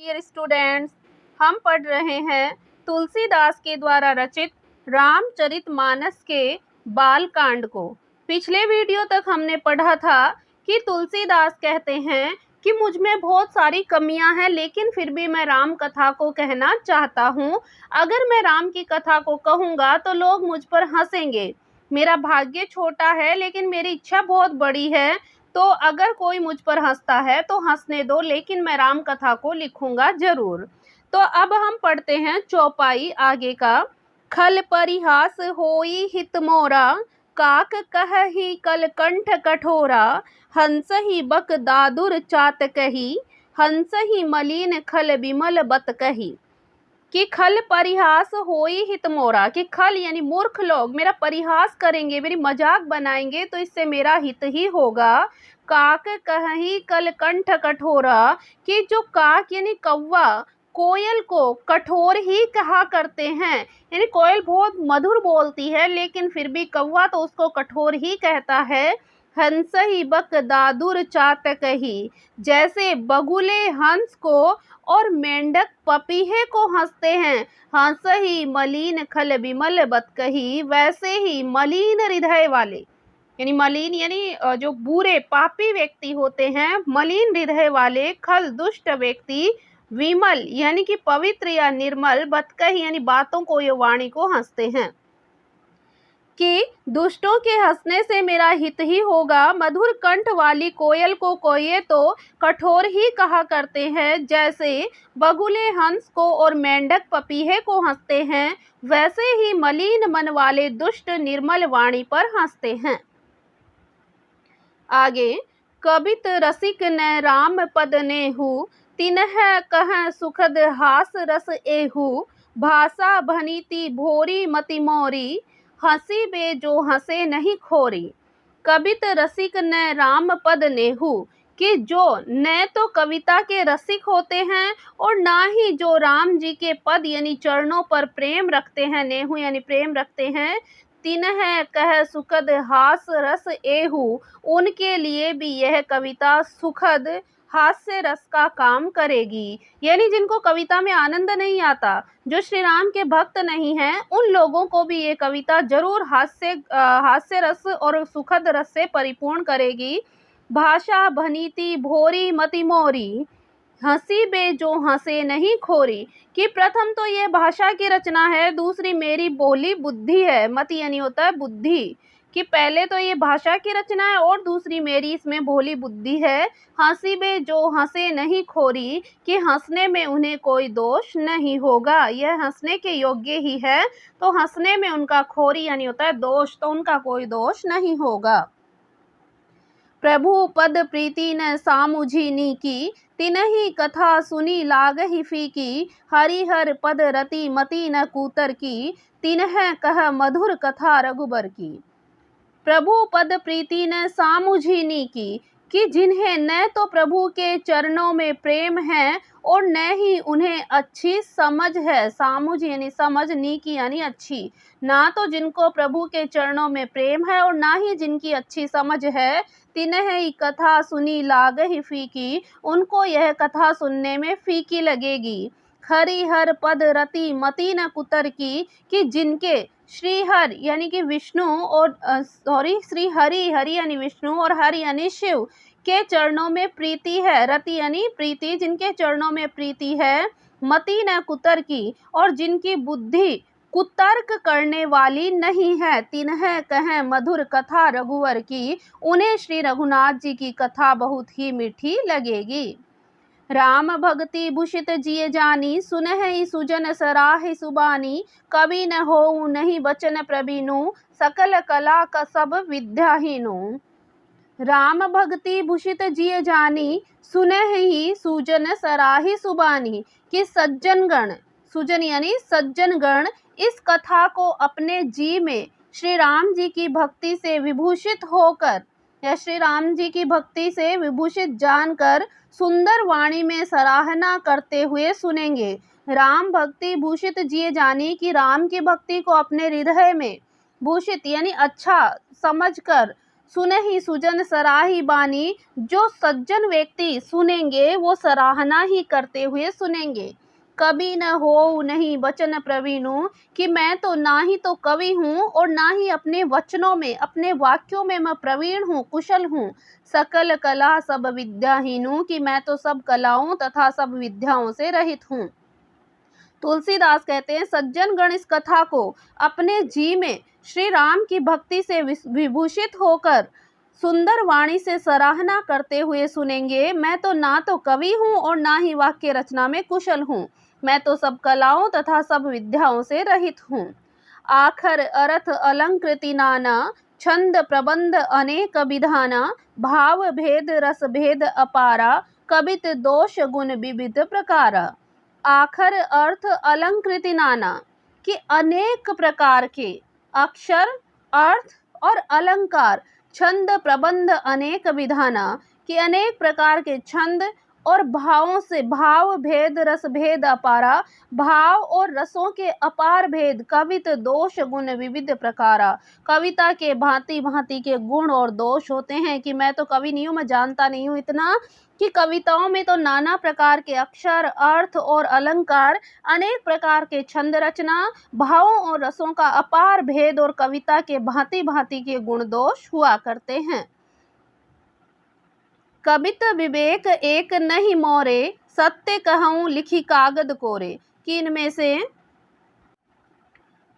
Dear students, हम पढ़ रहे हैं तुलसीदास के द्वारा रचित रामचरितमानस के बाल कांड को। पिछले वीडियो तक हमने पढ़ा था कि तुलसीदास कहते हैं कि मुझ में बहुत सारी कमियां हैं, लेकिन फिर भी मैं राम कथा को कहना चाहता हूँ। अगर मैं राम की कथा को कहूँगा तो लोग मुझ पर हंसेंगे। मेरा भाग्य छोटा है लेकिन मेरी इच्छा बहुत बड़ी है, तो अगर कोई मुझ पर हंसता है तो हंसने दो, लेकिन मैं राम कथा को लिखूंगा जरूर। तो अब हम पढ़ते हैं चौपाई आगे का। खल परिहास होई हित मोरा, काक कहही कल कंठ कठोरा। हंस ही बक दादुर चात कही, हंस ही मलिन खल बिमल बत कही। कि खल परिहास होई हित मोरा, कि खल यानी मूर्ख लोग मेरा परिहास करेंगे, मेरी मजाक बनाएंगे तो इससे मेरा हित ही होगा। काक कहीं कल कंठ कठोरा, कि जो काक यानी कौवा कोयल को कठोर ही कहा करते हैं, यानी कोयल बहुत मधुर बोलती है लेकिन फिर भी कौवा तो उसको कठोर ही कहता है। हंस ही बक दादुर चात कही, जैसे बगुले हंस को और मेंढक पपीहे को हंसते हैं। हंस ही मलिन खल बिमल बत कही, वैसे ही मलिन हृदय वाले, यानी मलिन यानी जो बुरे पापी व्यक्ति होते हैं, मलिन हृदय वाले, खल दुष्ट व्यक्ति, विमल यानी कि पवित्र या निर्मल, बतकही यानी बातों को या वाणी को हंसते हैं। कि दुष्टों के हंसने से मेरा हित ही होगा। मधुर कंठ वाली कोयल को कोये तो कठोर ही कहा करते हैं, जैसे बगुले हंस को और मेंढक पपीहे को हंसते हैं, वैसे ही मलिन मन वाले दुष्ट निर्मल वाणी पर हंसते हैं। आगे, कबित रसिक न राम पद नेहु, तिन्ह कह सुखद हास रस एहु। भाषा भनीति भोरी मति मोरी, हंसी बे जो हंसे नहीं खोरी। कबित रसिक न राम पद नेहु, कि जो न तो कविता के रसिक होते हैं और ना ही जो राम जी के पद यानी चरणों पर प्रेम रखते हैं, नेहु यानी प्रेम रखते हैं। तिन्ह कह सुखद हास रस एहु, उनके लिए भी यह कविता सुखद हास्य रस का काम करेगी। यानी जिनको कविता में आनंद नहीं आता, जो श्री राम के भक्त नहीं हैं, उन लोगों को भी ये कविता जरूर हास्य रस और सुखद रस से परिपूर्ण करेगी। भाषा भनीति भोरी मति मोरी, हंसी बे जो हंसे नहीं खोरी। कि प्रथम तो ये भाषा की रचना है, दूसरी मेरी बोली बुद्धि है। मति यानी होता है बुद्धि, कि पहले तो ये भाषा की रचना है और दूसरी मेरी इसमें भोली बुद्धि है। हंसी में जो हंसे नहीं खोरी, कि हंसने में उन्हें कोई दोष नहीं होगा, यह हंसने के योग्य ही है, तो हंसने में उनका खोरी यानी होता है दोष, तो उनका कोई दोष नहीं होगा। प्रभु पद प्रीति न सामुझिनी की, तिनहि कथा सुनी लागहि फीकी। हरिहर पद रति मति न कूतर की, तिन्ह कह मधुर कथा रघुबर की। प्रभु पद प्रीति न सामुझिनी की, कि जिन्हें न तो प्रभु के चरणों में प्रेम है और न ही उन्हें अच्छी समझ है। सामुझ यानी समझ, नी की यानी अच्छी। ना तो जिनको प्रभु के चरणों में प्रेम है और ना ही जिनकी अच्छी समझ है। तिन्ह ही कथा सुनी लागहि फीकी, उनको यह कथा सुनने में फीकी लगेगी। हरिहर पद रति मति न कुतर की, कि जिनके श्रीहर यानी कि विष्णु और श्री हरि, हरि यानी विष्णु और हरि यानी शिव के चरणों में प्रीति है। रति यानी प्रीति, जिनके चरणों में प्रीति है। मति न कुतर की, और जिनकी बुद्धि कुतर्क करने वाली नहीं है। तिन्ह कहें मधुर कथा रघुवर की, उन्हें श्री रघुनाथ जी की कथा बहुत ही मीठी लगेगी। राम भक्ति भूषित जिय जानी, सुनहि सुजन सराहि सुबानी। कवि न होऊ नहीं बचन प्रवीणु, सकल कला का सब विद्याहीनु। राम भक्ति भूषित जिय जानी, सुनहि सुजन सराहि सुबानी। कि सज्जनगण, सुजन यानी सज्जनगण, इस कथा को अपने जी में श्री राम जी की भक्ति से विभूषित होकर या श्री राम जी की भक्ति से विभूषित जानकर सुंदर वाणी में सराहना करते हुए सुनेंगे। राम भक्ति भूषित जिए जानी, कि राम की भक्ति को अपने हृदय में भूषित यानी अच्छा समझकर सुनहि सुजन सराही बानी, जो सज्जन व्यक्ति सुनेंगे वो सराहना ही करते हुए सुनेंगे। कवि न हो नहीं वचन प्रवीणु, कि मैं तो ना ही तो कवि हूँ और ना ही अपने वचनों में, अपने वाक्यों में मैं प्रवीण हूँ, कुशल हूँ। सकल कला सब विद्याहीनु, कि मैं तो सब कलाओं तथा सब विद्याओं से रहित हूँ। तुलसीदास कहते हैं सज्जन गण इस कथा को अपने जी में श्री राम की भक्ति से विभूषित होकर सुंदर वाणी से सराहना करते हुए सुनेंगे। मैं तो ना तो कवि हूँ और ना ही वाक्य रचना में कुशल हूँ, मैं तो सब कलाओं तथा सब विद्याओं से रहित हूँ। आखर अर्थ अलंकृति नाना, छंद प्रबंध अनेक विधाना, भाव भेद रस भेद अपारा, कवित दोष गुण विविध प्रकारा। आखर अर्थ अलंकृति नाना, कि अनेक प्रकार के अक्षर, अर्थ और अलंकार, छंद प्रबंध अनेक विधाना, कि अनेक प्रकार के छंद और भावों से, भाव भेद रस भेद अपारा, भाव और रसों के अपार भेद, कवित दोष गुण विविध प्रकारा, कविता के भांति भांति के गुण और दोष होते हैं। कि मैं तो कवि नहीं हूँ, मैं जानता नहीं हूँ इतना कि कविताओं में तो नाना प्रकार के अक्षर, अर्थ और अलंकार, अनेक प्रकार के छंद रचना, भावों और रसों का अपार भेद और कविता के भांति भांति के गुण दोष हुआ करते हैं। कवित विवेक एक नहीं मोरे, सत्य कहूँ लिखी कागद कोरे, कि इनमें से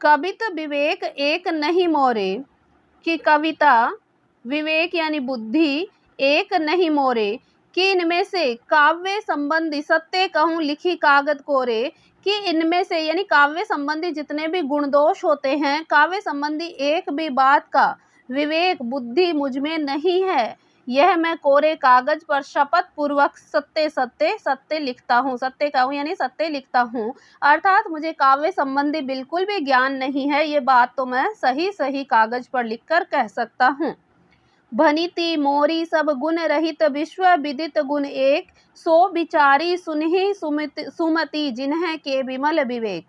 कवित विवेक एक नहीं मोरे, कि कविता विवेक यानी बुद्धि एक नहीं मोरे, कि इनमें से काव्य संबंधी, सत्य कहूँ लिखी कागद कोरे, कि इनमें से यानी काव्य संबंधी जितने भी गुण दोष होते हैं, काव्य संबंधी एक भी बात का विवेक बुद्धि मुझ में नहीं है। यह मैं कोरे कागज पर शपथ पूर्वक सत्य सत्य सत्य लिखता हूँ। सत्य कहूँ यानी सत्य लिखता हूँ, अर्थात मुझे काव्य संबंधी बिल्कुल भी ज्ञान नहीं है। ये बात तो मैं सही सही कागज पर लिखकर कह सकता हूँ। भनिति मोरी सब गुण रहित, विश्व विदित गुण एक, सो विचारी सुनहि सुमति जिन्हें के विमल विवेक।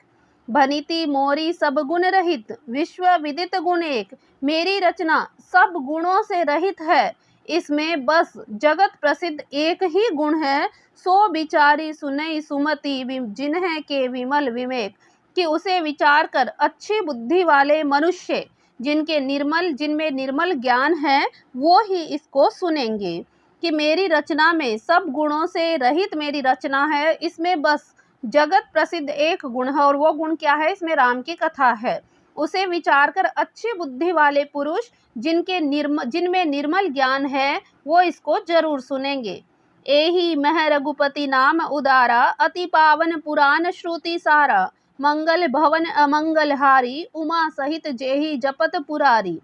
भनिति मोरी सब गुण रहित, विश्व विदित गुण एक, मेरी रचना सब गुणों से रहित है, इसमें बस जगत प्रसिद्ध एक ही गुण है, सो विचारी सुनहि सुमति जिन्हें के विमल विवेक, कि उसे विचार कर अच्छी बुद्धि वाले मनुष्य जिनमें निर्मल ज्ञान है वो ही इसको सुनेंगे। कि मेरी रचना में सब गुणों से रहित मेरी रचना है, इसमें बस जगत प्रसिद्ध एक गुण है, और वो गुण क्या है? इसमें राम की कथा है। उसे विचार कर अच्छी बुद्धि वाले पुरुष जिनमें निर्मल ज्ञान है वो इसको जरूर सुनेंगे। एहि मह रघुपति नाम उदारा, अति पावन पुराण श्रुति सारा, मंगल भवन अमंगल हारी, उमा सहित जेहि जपत पुरारी।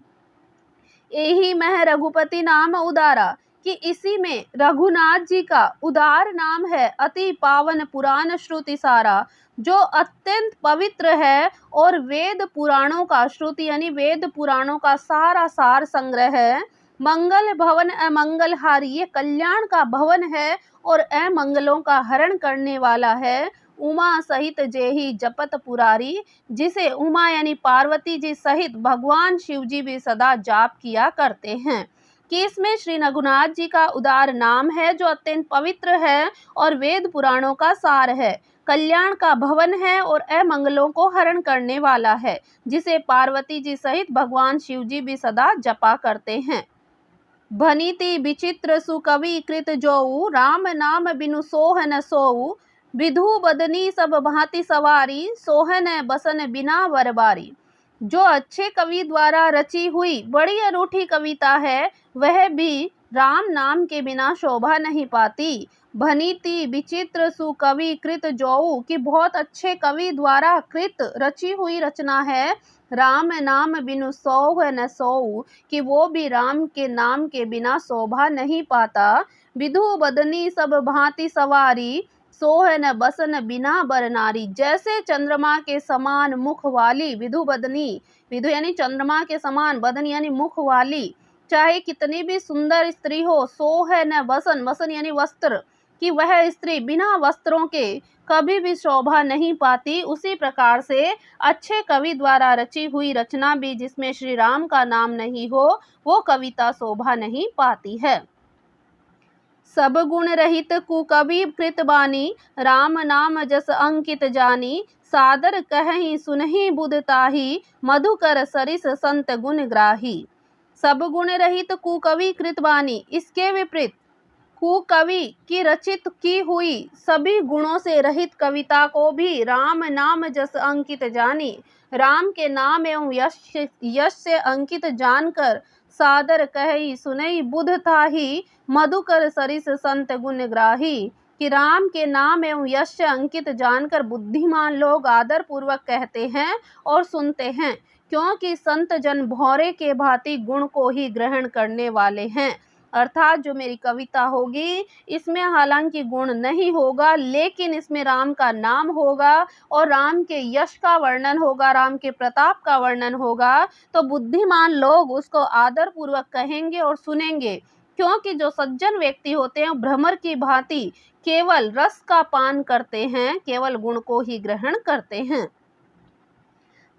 एहि मह रघुपति नाम उदारा, कि इसी में रघुनाथ जी का उदार नाम है, अति पावन पुराण श्रुति सारा, जो अत्यंत पवित्र है और वेद पुराणों का, श्रुति यानी वेद पुराणों का सारा सार संग्रह है। मंगल भवन अमंगल हारी, ये कल्याण का भवन है और अमंगलों का हरण करने वाला है। उमा सहित जेहि जपत पुरारी, जिसे उमा यानी पार्वती जी सहित भगवान शिव जी भी सदा जाप किया करते हैं। कि इसमें श्री रघुनाथ जी का उदार नाम है जो अत्यंत पवित्र है और वेद पुराणों का सार है, कल्याण का भवन है और अमंगलों को हरण करने वाला है, जिसे पार्वती जी सहित भगवान शिव जी भी सदा जपा करते हैं। भनिति विचित्र सुकवि कृत जोऊ, राम नाम बिनु सोह न सोऊ, विधु बदनी सब भांति सवारी, सोहन बसन बिना बरबारी। जो अच्छे कवि द्वारा रची हुई बड़ी अनूठी कविता है वह भी राम नाम के बिना शोभा नहीं पाती। भनिति विचित्र सुकवि कृत जोऊ, कि बहुत अच्छे कवि द्वारा कृत रची हुई रचना है, राम नाम बिनु सोह न सोऊ, कि वो भी राम के नाम के बिना शोभा नहीं पाता। विधु बदनी सब भांति सवारी, सोहन बसन बिना बर नारी। जैसे चंद्रमा के समान मुख वाली विधु बदनी, विधु यानी चंद्रमा के समान, बदन यानी मुख वाली, चाहे कितनी भी सुंदर स्त्री हो, सोहन बसन, बसन यानी वस्त्र, कि वह स्त्री बिना वस्त्रों के कभी भी शोभा नहीं पाती, उसी प्रकार से अच्छे कवि द्वारा रची हुई रचना भी जिसमें श्री राम का नाम नहीं हो, वो कविता शोभा नहीं पाती है। सब गुण रहित कुकवि कृत बानी, राम नाम जस अंकित जानी, सादर कहहि सुनहि बुध ताहि, मधुकर सरिस संत गुण ग्राही। सब गुण रहित कुकवि कृत बानी, इसके विपरीत कुकवि की रचित की हुई सभी गुणों से रहित कविता को भी राम नाम जस अंकित जानी, राम के नाम एवं यश से अंकित जानकर, सादर कहि सुनई बुध ताहि, मधुकर सरिस संत गुण ग्राही, कि राम के नाम एवं यश से अंकित जानकर बुद्धिमान लोग आदर पूर्वक कहते हैं और सुनते हैं, क्योंकि संत जन भौरे के भांति गुण को ही ग्रहण करने वाले हैं। अर्थात जो मेरी कविता होगी इसमें हालांकि गुण नहीं होगा, लेकिन इसमें राम का नाम होगा और राम के यश का वर्णन होगा, राम के प्रताप का वर्णन होगा, तो बुद्धिमान लोग उसको आदर पूर्वक कहेंगे और सुनेंगे, क्योंकि जो सज्जन व्यक्ति होते हैं भ्रमर की भांति केवल रस का पान करते हैं, केवल गुण को ही ग्रहण करते हैं।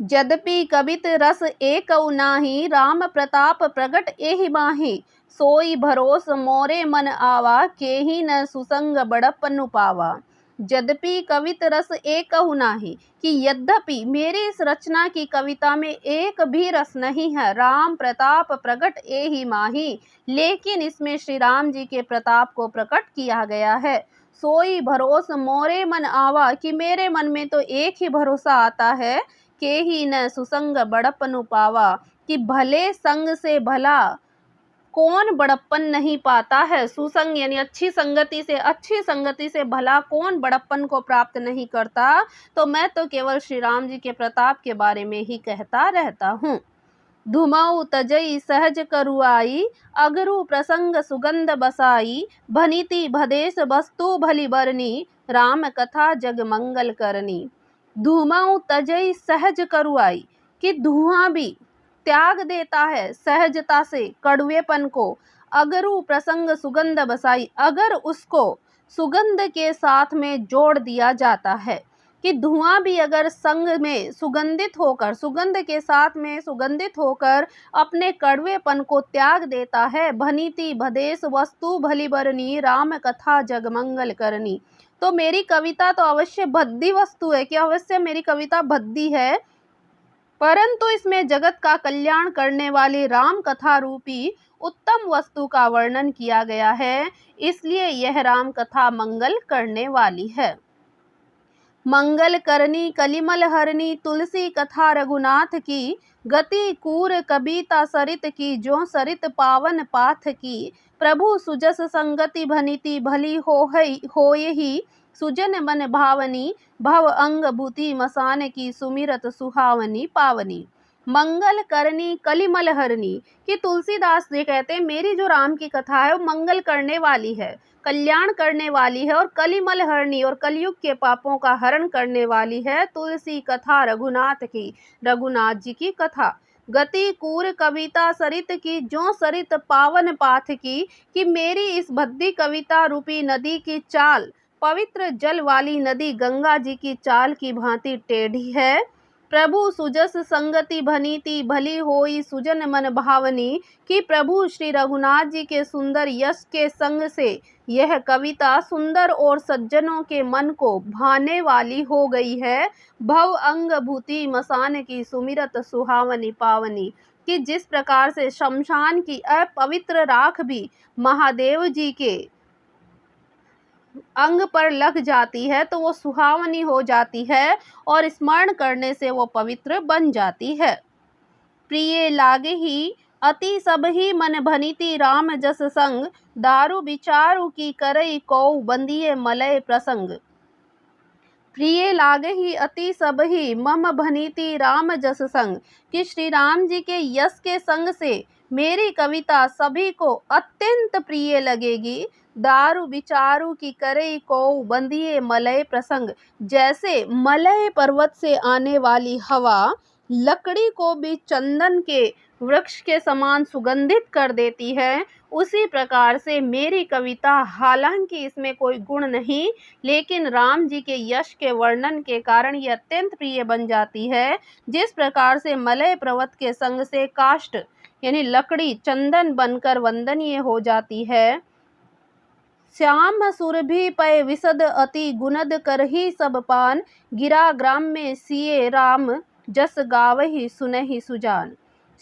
यद्यपि कवित रस एकौ नाही, राम प्रताप प्रगट एहि माही, सोई भरोस मोरे मन आवा, केहि न सुसंग बड़प्पन पावा। यद्यपि कवित रस एकहु नाही, कि यद्यपि मेरी इस रचना की कविता में एक भी रस नहीं है, राम प्रताप प्रगट एहि माही, लेकिन इसमें श्री राम जी के प्रताप को प्रकट किया गया है। सोई भरोस मोरे मन आवा, कि मेरे मन में तो एक ही भरोसा आता है, के ही न सुसंग बड़प्पन पावा, कि भले संग से भला कौन बड़प्पन नहीं पाता है। सुसंग यानी अच्छी संगति से भला कौन बड़प्पन को प्राप्त नहीं करता। तो मैं तो केवल श्री राम जी के प्रताप के बारे में ही कहता रहता हूँ। धुमऊ तजई सहज करुआई, अगरु प्रसंग सुगंध बसाई, भनीति भदेश वस्तु भली बरनी, राम कथा जग मंगल करनी। धुमऊ तजई सहज करुआई, कि धुआं भी त्याग देता है सहजता से कड़वेपन को। अगरु प्रसंग सुगंध बसाई, अगर उसको सुगंध के साथ में जोड़ दिया जाता है, कि धुआं भी अगर संग में सुगंधित होकर, सुगंध के साथ में सुगंधित होकर अपने कड़वेपन को त्याग देता है। भनीति भदेश वस्तु भली बरनी, राम कथा जग मंगल करनी। तो मेरी कविता तो अवश्य भद्दी वस्तु है, कि अवश्य मेरी कविता भद्दी है, परंतु इसमें जगत का कल्याण करने वाली राम कथा रूपी उत्तम वस्तु का वर्णन किया गया है, इसलिए यह राम कथा मंगल करने वाली है। मंगल करनी कलिमल हरनी, तुलसी कथा रघुनाथ की, गति कूर कबीता सरित की, जो सरित पावन पाथ की। प्रभु सुजस संगति भनीति भली होयहि, सुजन मन भावनी, भव अंग भूति मसान की, सुमिरत सुहावनी पावनी। मंगल करनी कलिमल हरनी, कि तुलसीदास जी कहते हैं मेरी जो राम की कथा है वो मंगल करने वाली है, कल्याण करने वाली है, और कलिमल हरनी और कलयुग के पापों का हरण करने वाली है। तुलसी कथा रघुनाथ की, रघुनाथ जी की कथा। गति कूर कविता सरित की, जो सरित पावन पाथ की, कि मेरी इस भद्दी कविता रूपी नदी की चाल पवित्र जल वाली नदी गंगा जी की चाल की भांति टेढ़ी है। प्रभु सुजस संगति भनीति भली होई, सुजन मन भावनी, कि प्रभु श्री रघुनाथ जी के सुंदर यश के संग से यह कविता सुंदर और सज्जनों के मन को भाने वाली हो गई है। भव अंग भूति मसान की, सुमिरत सुहावनी पावनी, कि जिस प्रकार से शमशान की अपवित्र राख भी महादेव जी के अंग पर लग जाती है तो वो सुहावनी हो जाती है, और स्मरण करने से वो पवित्र बन जाती है। प्रिय लागे ही अति सब ही मन भनीति, राम जस संग, दारु विचारु की करई कौ, बंदिये मलय प्रसंग। प्रिय लागे ही अति सब ही मम भनीति, राम जस संग, कि श्री राम जी के यश के संग से मेरी कविता सभी को अत्यंत प्रिय लगेगी। दारु विचारु की करई को, बंदिये मलय प्रसंग, जैसे मलय पर्वत से आने वाली हवा लकड़ी को भी चंदन के वृक्ष के समान सुगंधित कर देती है, उसी प्रकार से मेरी कविता, हालांकि इसमें कोई गुण नहीं, लेकिन राम जी के यश के वर्णन के कारण ये अत्यंत प्रिय बन जाती है। जिस प्रकार से मलय पर्वत के संग से काष्ठ यानी लकड़ी चंदन बनकर वंदनीय हो जाती है। श्याम सुरभि पय विशद अति गुणद करहि सब पान, गिरा ग्राम में सिए राम जस गावहि सुनहि सुजान।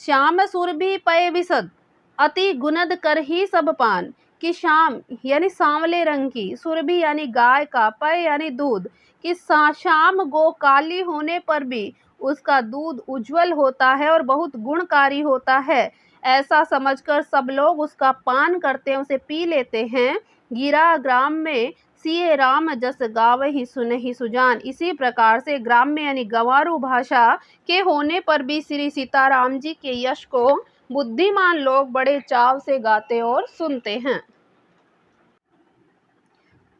श्याम सुरभि पय विशद अति गुणद करहि सब पान, कि श्याम यानी सांवले रंग की, सुरभि यानी गाय का, पय यानी दूध, कि श्याम गो काली होने पर भी उसका दूध उज्जवल होता है और बहुत गुणकारी होता है, ऐसा समझकर सब लोग उसका पान करते हैं, उसे पी लेते हैं। गिरा ग्राम में सिए राम जस गावहि सुनहि सुजान। इसी प्रकार से ग्राम में यानी गंवारू भाषा के होने पर भी श्री सीताराम जी के यश को बुद्धिमान लोग बड़े चाव से गाते और सुनते हैं।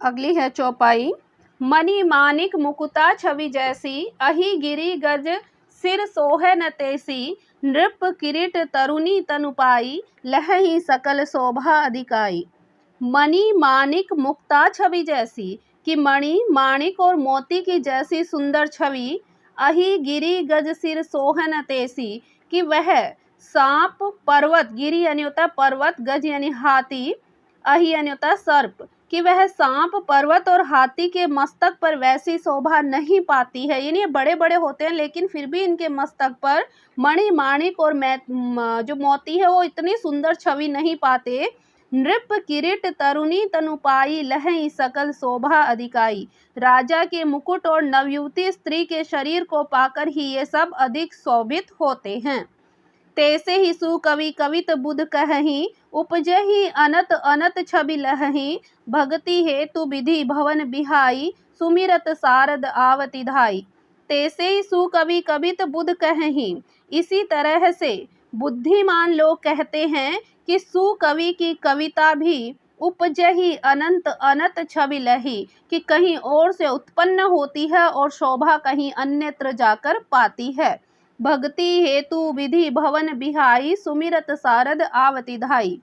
अगली है चौपाई। मणि मानिक मुकुता छवि जैसी, अहि गिरि गज सिर सोहे न तैसी, नृप किरीट तरुणी तनु पाई, लहहि सकल शोभा अधिकाई। मणि माणिक मुक्ता छवि जैसी, कि मणि माणिक और मोती की जैसी सुंदर छवि, अहि गिरि गज सिर सोहन तैसी, कि वह सांप पर्वत, गिरि यानी होता है पर्वत, गज यानी हाथी, अहि यानी होता है सर्प, कि वह सांप पर्वत और हाथी के मस्तक पर वैसी शोभा नहीं पाती है। यानी ये बड़े बड़े होते हैं लेकिन फिर भी इनके मस्तक पर मणि माणिक और जो मोती है वो इतनी सुंदर छवि नहीं पाते। नृप किरीट तरुणी तनु पाई, लहई सकल शोभा अधिकाई। राजा के मुकुट और नवयुवती स्त्री के शरीर को पाकर ही ये सब अधिक शोभित होते हैं। तैसे ही सुकवि कवित बुध कहहि, उपजहि अनत अनत छवि लहहि, भगति हेतु विधि भवन बिहाई, सुमिरत सारद आवति धाई। तैसे ही सुकवि कवित बुध कहहि, इसी तरह से बुद्धिमान लोग कहते हैं कि सुकवि की कविता भी उपजहि अनंत अनंत छवि लही, कि कहीं और से उत्पन्न होती है और शोभा कहीं अन्यत्र जाकर पाती है। भक्ति हेतु विधि भवन बिहाई, सुमिरत सारद आवति धाई,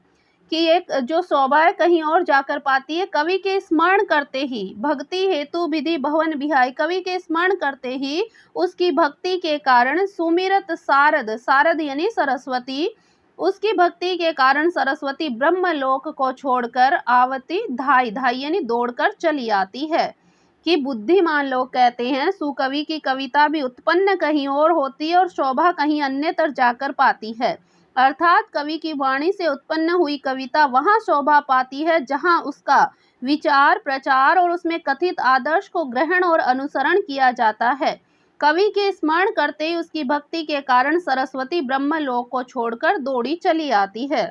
कि एक जो शोभा है कहीं और जाकर पाती है कवि के स्मरण करते ही। भक्ति हेतु विधि भवन बिहाई, कवि के स्मरण करते ही उसकी भक्ति के कारण सुमिरत सारद, सारद यानी सरस्वती, उसकी भक्ति के कारण सरस्वती ब्रह्मलोक को छोड़कर आवती धाई, धाई यानी दौड़कर चली आती है। कि बुद्धिमान लोग कहते हैं सुकवि की कविता भी उत्पन्न कहीं और होती है और शोभा कहीं अन्यत्र जाकर पाती है। अर्थात कवि की वाणी से उत्पन्न हुई कविता वहां शोभा पाती है जहां उसका विचार प्रचार और उसमें कथित आदर्श को ग्रहण और अनुसरण किया जाता है। कवि के स्मरण करते ही उसकी भक्ति के कारण सरस्वती ब्रह्मलोक को छोड़कर दौड़ी चली आती है।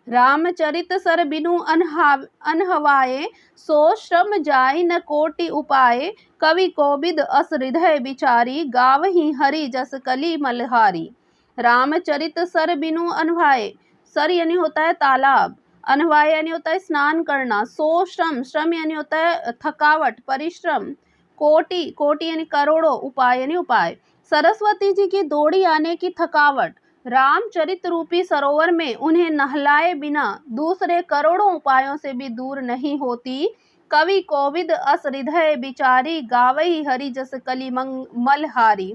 रामचरित सर बिनु अनहवाए, सो श्रम जाय न कोटि उपाय, कवि कोविद अस हृदय विचारी, गावहि हरि जस कली मलहारी। रामचरित सर बिनु अनवाए, सर यानी होता है तालाब, अनवाय यानी होता है स्नान करना, सो श्रम, श्रम यानी होता है थकावट परिश्रम, कोटि, कोटि यानी करोड़ों, उपाय यानी उपाय, सरस्वती जी की दौड़ी आने की थकावट रामचरित रूपी सरोवर में उन्हें नहलाए बिना दूसरे करोड़ों उपायों से भी दूर नहीं होती। कवि कोविद अस हृदय विचारी, गावई हरि जस कली मलहारी,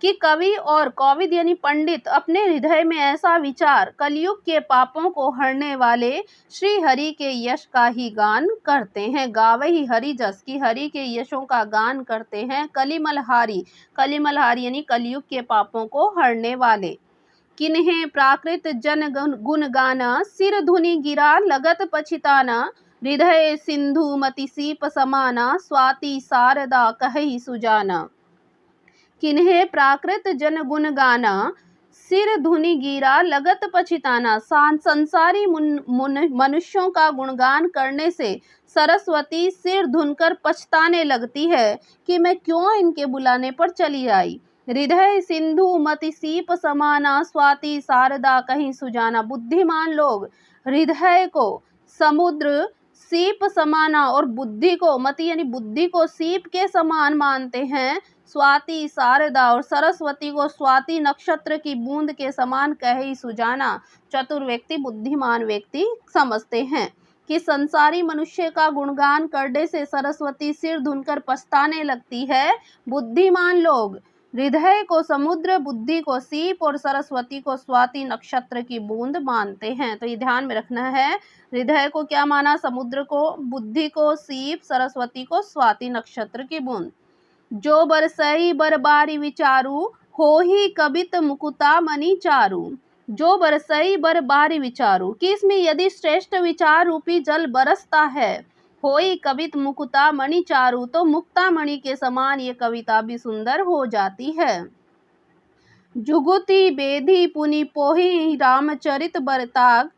कि कवि और कोविद यानी पंडित अपने हृदय में ऐसा विचार कलयुग के पापों को हरने वाले श्री हरि के यश का ही गान करते हैं। गावई हरि जस, की हरि के यशों का गान करते हैं। कलिमलहारी, कलिमलहारी यानी कलयुग के पापों को हरने वाले। किन्हें प्राकृत जन गुण गाना, सिर धुनि गिरा लगत पछिताना, हृदय सिंधु मति सीप समाना, स्वाति शारदा कहि सुजाना। किन्हें प्राकृत जन गुण गाना, सिर धुनि गिरा लगत पछिताना, संसारी मनुष्यों का गुणगान करने से सरस्वती सिर धुनकर पछताने लगती है कि मैं क्यों इनके बुलाने पर चली आई। हृदय सिंधु मति सीप समाना, स्वाति शारदा कहीं सुजाना। बुद्धिमान लोग हृदय को समुद्र सीप समाना और बुद्धि को, मति यानी बुद्धि को सीप के समान मानते हैं। स्वाति शारदा और सरस्वती को स्वाति नक्षत्र की बूंद के समान कह ही सुजाना। चतुर व्यक्ति बुद्धिमान व्यक्ति समझते हैं कि संसारी मनुष्य का गुणगान करने से सरस्वती सिर धुनकर पछताने लगती है। बुद्धिमान लोग हृदय को समुद्र, बुद्धि को सीप और सरस्वती को स्वाति नक्षत्र की बूंद मानते हैं। तो ये ध्यान में रखना है, हृदय को क्या माना, समुद्र को, बुद्धि को सीप, सरस्वती को स्वाति नक्षत्र की बूंद। जो बरसई बरबारी विचारू, हो ही कवित मुकुता मणि चारू। जो बरसई बरबारी विचारू, कि इसमें यदि श्रेष्ठ विचार रूपी जल बरसता है, होई कवित मुकुता मणि चारू, तो मुक्ता मणि के समान ये कविता भी सुंदर हो जाती है। जुगुति बेधी पुनि पोही रामचरित बरताग,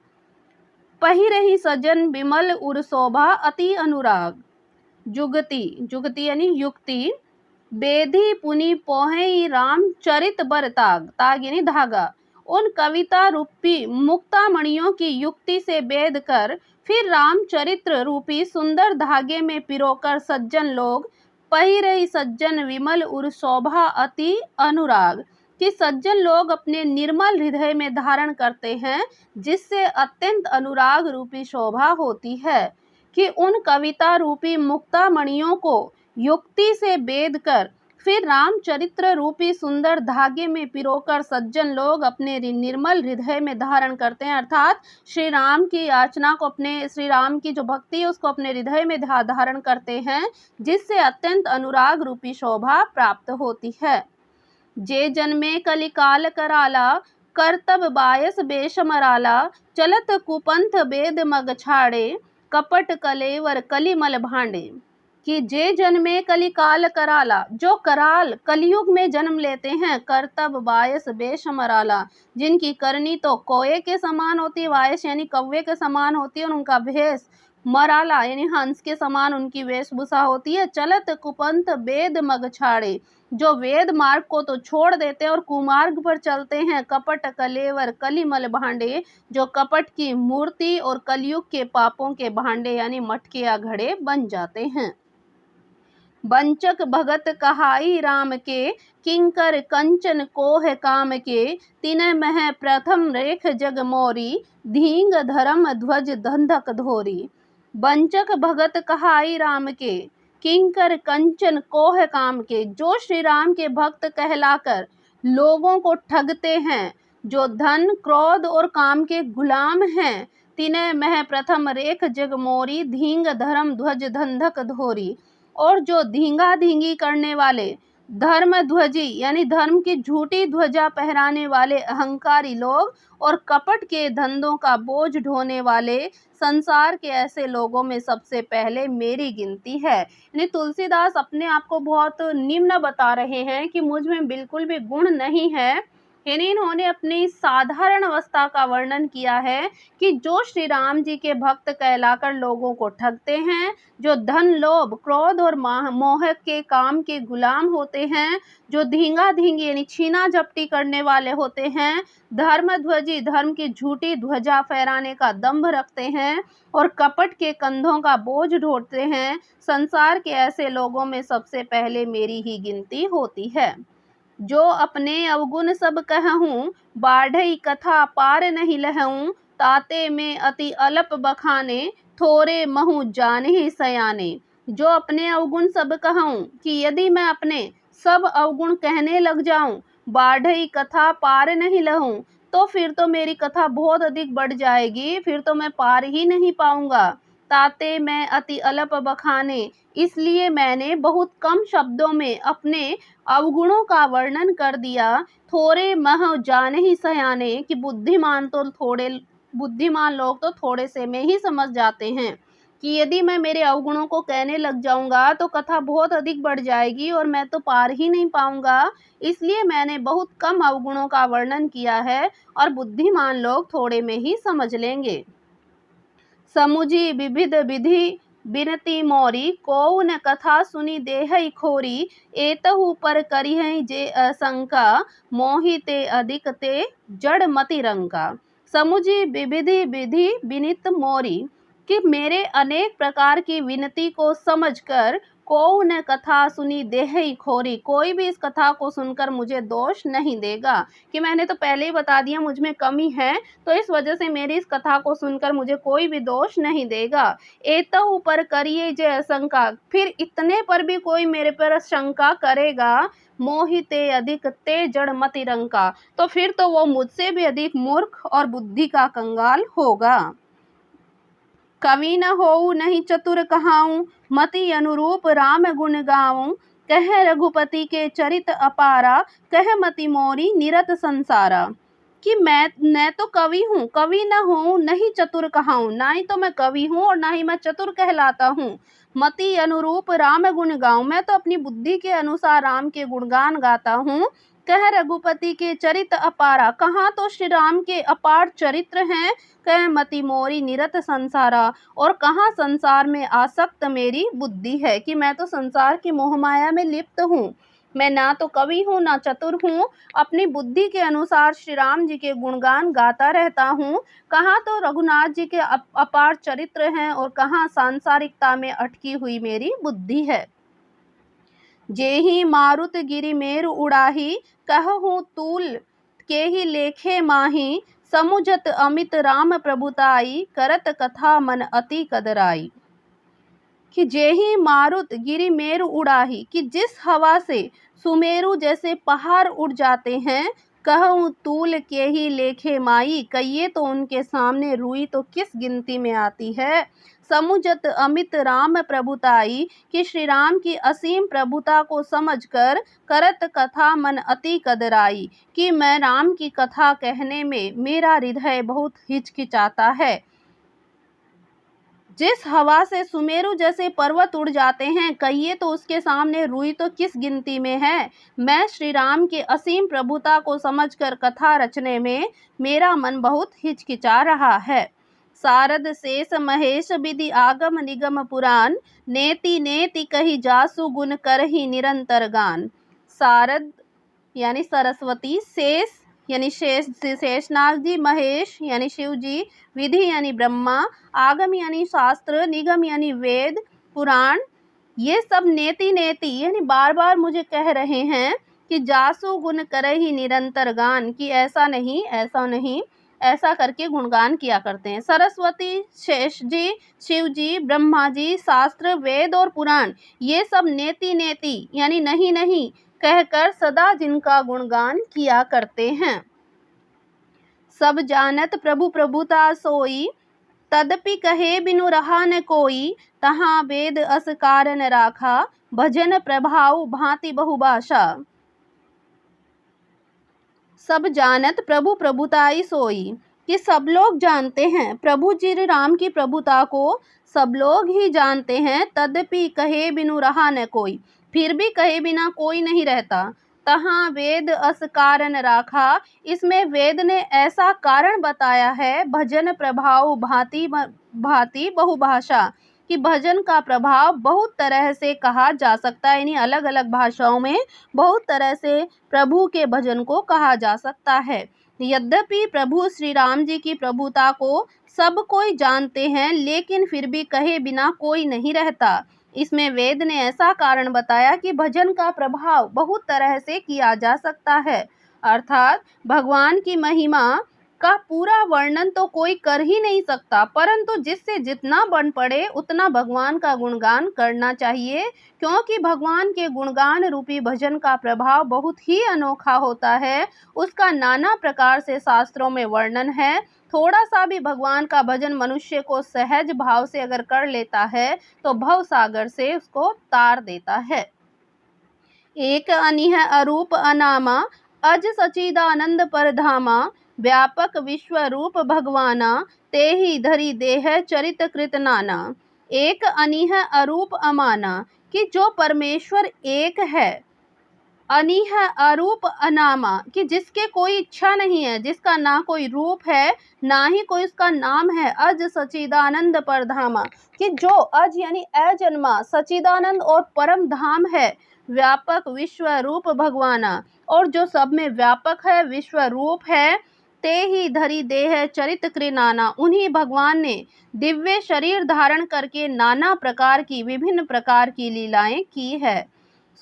पही रही सजन विमल उर शोभा अति अनुराग। जुगति, जुगति यानी युक्ति, बेधी पुनि पोहे रामचरित बरताग, ताग यानी धागा, उन कविता रूपी मुक्ता मणियों की युक्ति से बेध कर फिर रामचरित्र रूपी सुंदर धागे में पिरोकर सज्जन लोग, पही रही सज्जन विमल उर शोभा अति अनुराग, कि सज्जन लोग अपने निर्मल हृदय में धारण करते हैं, जिससे अत्यंत अनुराग रूपी शोभा होती है। कि उन कविता रूपी मुक्ता मणियों को युक्ति से बेध कर फिर रामचरित्र रूपी सुंदर धागे में पिरोकर सज्जन लोग अपने निर्मल हृदय में धारण करते हैं, अर्थात श्री राम की याचना को, अपने श्री राम की जो भक्ति है उसको अपने हृदय में धारण करते हैं, जिससे अत्यंत अनुराग रूपी शोभा प्राप्त होती है। जे जन्मे कलिकाल कराला, करतब बायस बेशमराला, चलत कुपंथ बेद मग छाड़े, कपट कलेवर कलिमल भांडे। कि जे जन्मे कलिकाल कराला, जो कराल कलयुग में जन्म लेते हैं, करतब बायस बेशमराला, जिनकी करनी तो कोए के समान होती है, वायस यानी कौवे के समान होती है, और उनका भेष मराला यानी हंस के समान उनकी वेशभूषा होती है। चलत कुपंथ वेद मग छाड़े, जो वेद मार्ग को तो छोड़ देते हैं और कुमार्ग पर चलते हैं। कपट कलेवर कलिमल भांडे, जो कपट की मूर्ति और कलयुग के पापों के भांडे यानी मटके या घड़े बन जाते हैं। बंचक भगत कहाई राम के, किंकर कंचन कोह काम के, तिन मह प्रथम रेख जग मोरी, धींग धर्म ध्वज धंधक धोरी। बंचक भगत कहाई राम के, किंकर कंचन कोह काम के, जो श्री राम के भक्त कहलाकर लोगों को ठगते हैं, जो धन क्रोध और काम के गुलाम हैं। तिने मह प्रथम रेख जग मोरी, धींग धर्म ध्वज धंधक धोरी, और जो धींगा धींगी करने वाले, धर्म ध्वजी यानी धर्म की झूठी ध्वजा पहराने वाले अहंकारी लोग, और कपट के धंधों का बोझ ढोने वाले, संसार के ऐसे लोगों में सबसे पहले मेरी गिनती है। यानी तुलसीदास अपने आप को बहुत निम्न बता रहे हैं कि मुझ में बिल्कुल भी गुण नहीं है। यानी इन्होंने अपनी साधारण अवस्था का वर्णन किया है कि जो श्री राम जी के भक्त कहलाकर लोगों को ठगते हैं, जो धन लोभ क्रोध और मोह के काम के गुलाम होते हैं, जो धींगा धींगी यानी छीना झपटी करने वाले होते हैं, धर्म ध्वजी धर्म की झूठी ध्वजा फहराने का दंभ रखते हैं, और कपट के कंधों का बोझ ढोते हैं, संसार के ऐसे लोगों में सबसे पहले मेरी ही गिनती होती है। जो अपने अवगुण सब कहूँ, बाढ़ई कथा पार नहीं लहूँ, ताते में अति अल्प बखाने, थोरे महु जाने सयाने। जो अपने अवगुण सब कहूँ, कि यदि मैं अपने सब अवगुण कहने लग जाऊं, बाढ़ई कथा पार नहीं लहूँ, तो फिर तो मेरी कथा बहुत अधिक बढ़ जाएगी, फिर तो मैं पार ही नहीं पाऊंगा। ताते मैं अति अल्प बखाने, इसलिए मैंने बहुत कम शब्दों में अपने अवगुणों का वर्णन कर दिया। थोड़े मह जाने ही सयाने, कि बुद्धिमान लोग तो थोड़े से में ही समझ जाते हैं कि यदि मैं मेरे अवगुणों को कहने लग जाऊंगा तो कथा बहुत अधिक बढ़ जाएगी और मैं तो पार ही नहीं पाऊंगा। इसलिए मैंने बहुत कम अवगुणों का वर्णन किया है और बुद्धिमान लोग थोड़े में ही समझ लेंगे। समुझी विविध विधि बिनती मोरी, को न कथा सुनी देहई खोरी, एतहु पर करिहै जे असंका, मोहिते अधिक ते जड़ मति रंका। समुझी विविधि विधि बिनित मोरी, कि मेरे अनेक प्रकार की विनती को समझकर को न कथा सुनी देहि खोरी, कोई भी इस कथा को सुनकर मुझे दोष नहीं देगा। कि मैंने तो पहले ही बता दिया मुझ में कमी है, तो इस वजह से मेरी इस कथा को सुनकर मुझे कोई भी दोष नहीं देगा। एतहु पर करिए जय शंका, फिर इतने पर भी कोई मेरे पर शंका करेगा, मोहिते अधिक ते जड़ मति रंका, तो फिर तो वो मुझसे भी अधिक मूर्ख और बुद्धि का कंगाल होगा। कवि न होऊ नहीं चतुर कहाऊं, मति अनुरूप राम गुण गाऊं, कह रघुपति के चरित अपारा, कह मति मोरी निरत संसारा। कि मैं न तो कवि हूँ, कवि न हूँ नहीं चतुर कहाऊं, ना ही तो मैं कवि हूँ और ना ही मैं चतुर कहलाता हूँ। मति अनुरूप राम गुण गाऊं, मैं तो अपनी बुद्धि के अनुसार राम के गुणगान गाता हूँ। कह रघुपति के चरित अपारा, कहाँ तो श्री राम के अपार चरित्र हैं। कह मति मोरी निरत संसारा, और कहाँ संसार में आसक्त मेरी बुद्धि है, कि मैं तो संसार की मोहमाया में लिप्त हूँ। मैं ना तो कवि हूँ ना चतुर हूँ, अपनी बुद्धि के अनुसार श्री राम जी के गुणगान गाता रहता हूँ। कहाँ तो रघुनाथ जी के अपार चरित्र हैं और कहाँ सांसारिकता में अटकी हुई मेरी बुद्धि है। जेहि मारुत गिरि मेरु उड़ाही, कहूँ तूल के ही लेखे माही, समुझत अमित राम प्रभुताई, करत कथा मन अति कदराई। कि जेहि मारुत गिरि मेरु उड़ाही, कि जिस हवा से सुमेरु जैसे पहाड़ उड़ जाते हैं, कहूँ तूल के ही लेखे माई, कहिए तो उनके सामने रुई तो किस गिनती में आती है। समुझत अमित राम प्रभुताई, कि श्री राम की असीम प्रभुता को समझकर करत कथा मन अति कदराई, कि मैं राम की कथा कहने में मेरा हृदय बहुत हिचकिचाता है। जिस हवा से सुमेरु जैसे पर्वत उड़ जाते हैं, कहिए तो उसके सामने रुई तो किस गिनती में है। मैं श्री राम के असीम प्रभुता को समझकर कथा रचने में मेरा मन बहुत हिचकिचा रहा है। सारद शेष महेश विधि आगम निगम पुराण, नेति नेति कही जासु गुण करहि निरंतर गान। सारद यानी सरस्वती, शेष यानी शेषनाग जी, महेश यानी शिव जी, विधि यानी ब्रह्मा, आगम यानी शास्त्र, निगम यानी वेद, पुराण, ये सब नेति नेति यानी बार बार मुझे कह रहे हैं कि जासु गुण करे ही निरंतर गान, कि ऐसा नहीं ऐसा नहीं, ऐसा करके गुणगान किया करते हैं। सरस्वती, शेष जी, शिव जी, ब्रह्मा जी, शास्त्र, वेद और पुराण, ये सब नेति नेति यानी नहीं नहीं कहकर सदा जिनका गुणगान किया करते हैं। सब जानत प्रभु प्रभुता सोई, तदपि कहे बिनु रहा न कोई, तहाँ वेद अस कारण राखा, भजन प्रभाव भांति बहुभाषा। सब जानत प्रभु प्रभुताई सोई, कि सब लोग जानते हैं प्रभु जी राम की प्रभुता को, सब लोग ही जानते हैं। तदपि कहे बिनु रहा न कोई, फिर भी कहे बिना कोई नहीं रहता। तहाँ वेद अस कारण राखा, इसमें वेद ने ऐसा कारण बताया है। भजन प्रभाव भांति भांति बहुभाषा, कि भजन का प्रभाव बहुत तरह से कहा जा सकता है, यानी अलग अलग भाषाओं में बहुत तरह से प्रभु के भजन को कहा जा सकता है। यद्यपि प्रभु श्री राम जी की प्रभुता को सब कोई जानते हैं, लेकिन फिर भी कहे बिना कोई नहीं रहता। इसमें वेद ने ऐसा कारण बताया कि भजन का प्रभाव बहुत तरह से किया जा सकता है, अर्थात भगवान की महिमा का पूरा वर्णन तो कोई कर ही नहीं सकता, परंतु जिससे जितना बन पड़े उतना भगवान का गुणगान करना चाहिए, क्योंकि भगवान के गुणगान रूपी भजन का प्रभाव बहुत ही अनोखा होता है। उसका नाना प्रकार से शास्त्रों में वर्णन है। थोड़ा सा भी भगवान का भजन मनुष्य को सहज भाव से अगर कर लेता है तो भव सागर से उसको तार देता है। एक अनिह अरूप अनामा, अज सचिदानंद परधामा, व्यापक विश्व रूप भगवाना, ते ही धरी देह चरित कृत नाना। एक अनिह अरूप अमाना, कि जो परमेश्वर एक है। अनिह अरूप अनामा, कि जिसके कोई इच्छा नहीं है, जिसका ना कोई रूप है ना ही कोई उसका नाम है। अज सचिदानंद परधामा, कि जो अज यानी अजन्मा सचिदानंद और परम धाम है। व्यापक विश्व रूप भगवाना, और जो सब में व्यापक है, विश्व रूप है। ते ही धरी देह चरित कृ नाना। उन्हीं भगवान ने दिव्य शरीर धारण करके नाना प्रकार की विभिन्न प्रकार की लीलाएं की है।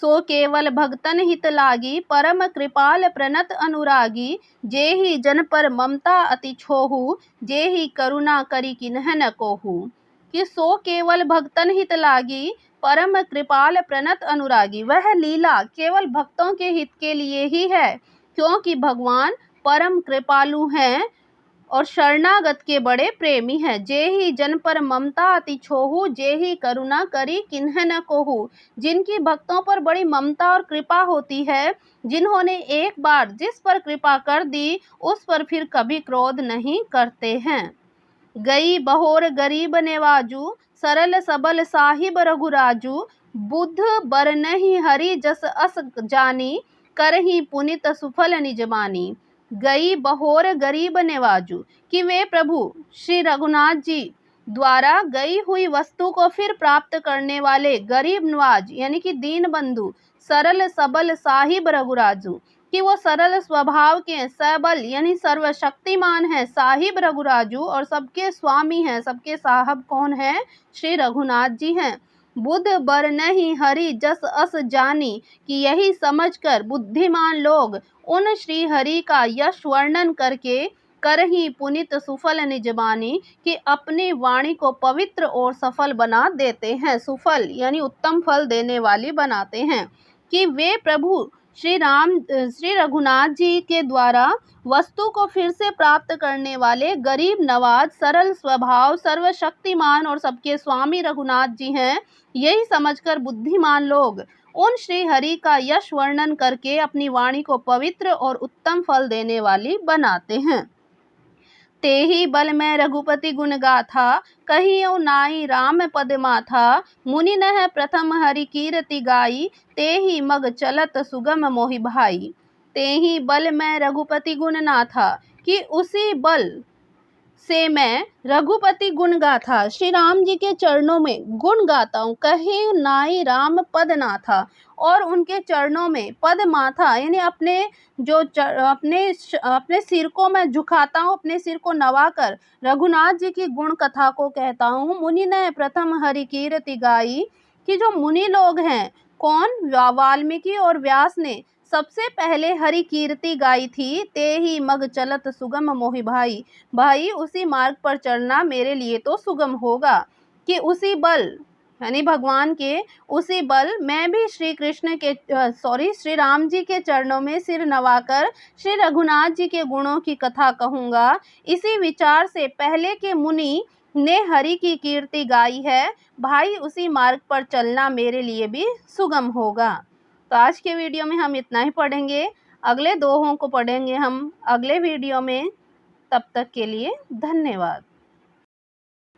सो केवल भक्तन हित लागी परम कृपाल प्रणत अनुरागी। जे ही जन पर ममता अति छोहू जे ही करुणा करी किन्ह न कोहू। कि सो केवल भक्तन हित लागी परम कृपाल प्रणत अनुरागी, वह लीला केवल भक्तों के हित के लिए ही है, क्योंकि भगवान परम कृपालु हैं और शरणागत के बड़े प्रेमी हैं। जे ही जन पर ममता अति छोहू जे ही करुणा करी किन्ह न कोहू। जिनकी भक्तों पर बड़ी ममता और कृपा होती है, जिन्होंने एक बार जिस पर कृपा कर दी उस पर फिर कभी क्रोध नहीं करते हैं। गई बहोर गरीब नेवाजू सरल सबल साहिब रघुराजू। बुध बरनहि हरि जस अस जानी करहि पुनित सुफल निजमानी। गई बहोर गरीब नेवाजू, कि वे प्रभु श्री रघुनाथ जी द्वारा गई हुई वस्तु को फिर प्राप्त करने वाले गरीब नवाज यानी कि दीन बंधु, सरल सबल साहिब रघुराजू, कि वो सरल स्वभाव के, सबल यानी सर्वशक्तिमान है, साहिब रघुराजू और सबके स्वामी हैं। सबके साहब कौन है? श्री रघुनाथ जी हैं। बुध बरनहि हरि जस अस जानी, कि यही समझकर बुद्धिमान लोग उन श्री हरि का यश वर्णन करके करही पुनित सुफल निजबानी, कि अपनी वाणी को पवित्र और सफल बना देते हैं। सुफल यानी उत्तम फल देने वाली बनाते हैं। कि वे प्रभु श्री रघुनाथ जी के द्वारा वस्तु को फिर से प्राप्त करने वाले गरीब नवाज, सरल स्वभाव, सर्वशक्तिमान और सबके स्वामी रघुनाथ जी हैं। यही समझकर बुद्धिमान लोग उन श्री हरि का यश वर्णन करके अपनी वाणी को पवित्र और उत्तम फल देने वाली बनाते हैं। ते ही बल में रघुपति गुण गाथा कहियो नाई राम पद माथा। मुनि नह प्रथम हरि कीरति गाई ते ही मग चलत सुगम मोहि भाई। ते ही बल में रघुपति गुण नाथा, कि उसी बल से मैं रघुपति गुण गाथा, श्री राम जी के चरणों में गुण गाता हूँ। कहे नाई राम पद नाथा, और उनके चरणों में पद माथा यानी अपने सिर को मैं झुकाता हूँ, अपने सिर को नवाकर रघुनाथ जी की गुण कथा को कहता हूँ। मुनि ने प्रथम हरि कीरति गाई, कि जो मुनि लोग हैं, कौन? वाल्मीकि और व्यास ने सबसे पहले हरि कीर्ति गाई थी। ते ही मग चलत सुगम मोहि भाई, भाई उसी मार्ग पर चलना मेरे लिए तो सुगम होगा। कि उसी बल यानी भगवान के उसी बल मैं भी श्री राम जी के चरणों में सिर नवाकर श्री रघुनाथ जी के गुणों की कथा कहूँगा। इसी विचार से पहले के मुनि ने हरि की कीर्ति गाई है। भाई उसी मार्ग पर चलना मेरे लिए भी सुगम होगा। तो आज के वीडियो में हम इतना ही पढ़ेंगे। अगले दोहों को पढ़ेंगे हम अगले वीडियो में। तब तक के लिए धन्यवाद।